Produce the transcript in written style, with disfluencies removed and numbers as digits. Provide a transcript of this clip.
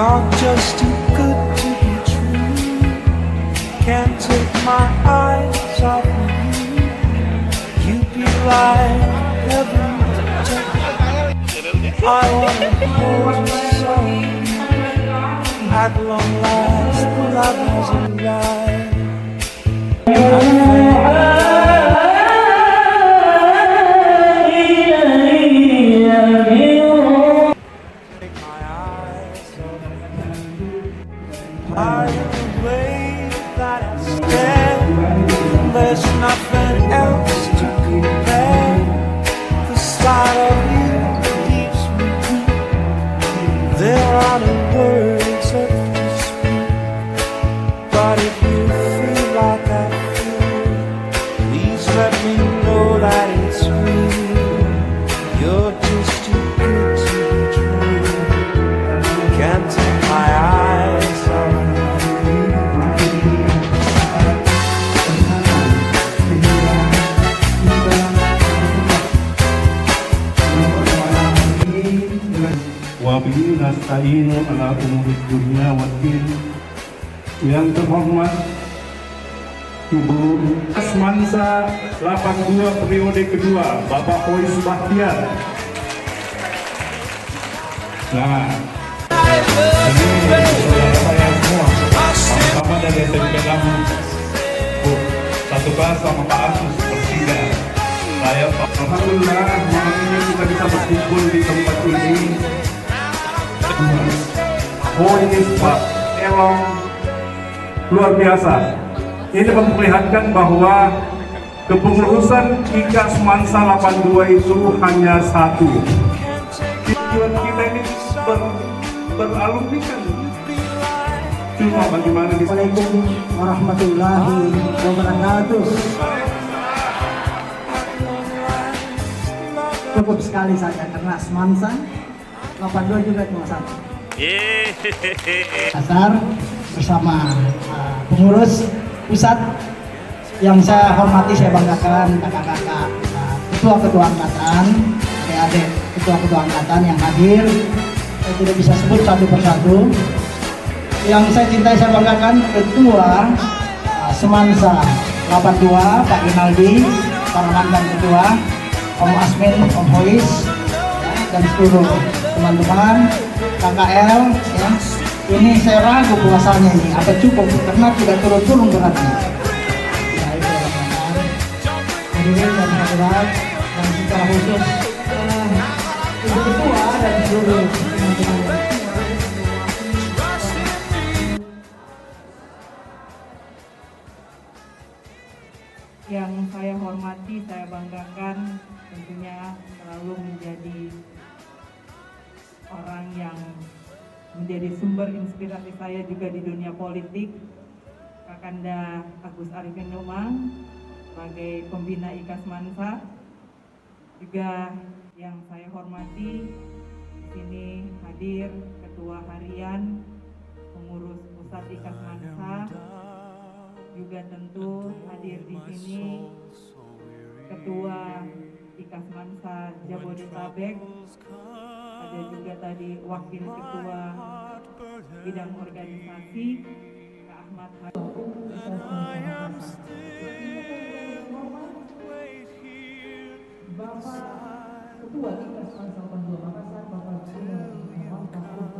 You're just too good to be true. Can't take my eyes off of you. You'd be like heaven to touch. I wanna hold you so. At long last, love has arrived. There's nothing else to compare. The sight of you leaves me weak. There are no words left to speak. But if you feel like I feel, please let me know that it's real. You're just too good to be true. Can't take my eyes off you. Wabillahi nasta'inu ala umuri dunia waddin. Yang terhormat Ibu Asmansa 82 periode kedua, Bapak Hois Bahtiar. Nah, ini saudara saya semua, sama-sama dari SMP 6, Bu, satu kelas sama Pak Agus Persida. Saya alhamdulillah malam ini kita bisa berkumpul di tempat ini. Oh ini Pak Elong luar biasa. Ini memperlihatkan bahwa kepengurusan IKA Semansa 82 itu hanya satu. Tujuan kita ini beralumni kan. Cuma bagaimana di Assalamualaikum warahmatullahi wabarakatuh. Cukup sekali saja karena Semansa 82 juga cuma satu. Asar bersama pengurus pusat yang saya hormati, saya banggakan, kakak-kakak, ketua-ketua angkatan, adik-adik ketua-ketua angkatan yang hadir. Saya tidak bisa sebut satu persatu. Yang saya cintai, saya banggakan ketua Semansa 82 Pak Rinaldi, para mantan ketua, Om Asmin, Om Hois, dan seluruh teman-teman KKL ya. Ini saya ragu puasanya ini apa cukup karena tidak turun-turun beratnya. Ya itu teman-teman. Hadirin dan hadirat dan secara khusus Ibu Ketua dan seluruh teman-teman. Yang saya hormati, saya banggakan, tentunya selalu menjadi orang yang menjadi sumber inspirasi saya juga di dunia politik, Kakanda Agus Arifin Numang sebagai pembina IKA Semansa. Juga yang saya hormati di sini hadir Ketua Harian Pengurus Pusat IKA Semansa, juga tentu hadir di sini Ketua IKA Semansa Jabodetabek. Ada juga tadi Wakil Ketua Bidang Organisasi Kak Ahmad Bapak Ketua IKA Semansa 82 Makassar, Bapak Jumar Muhammad Kapur.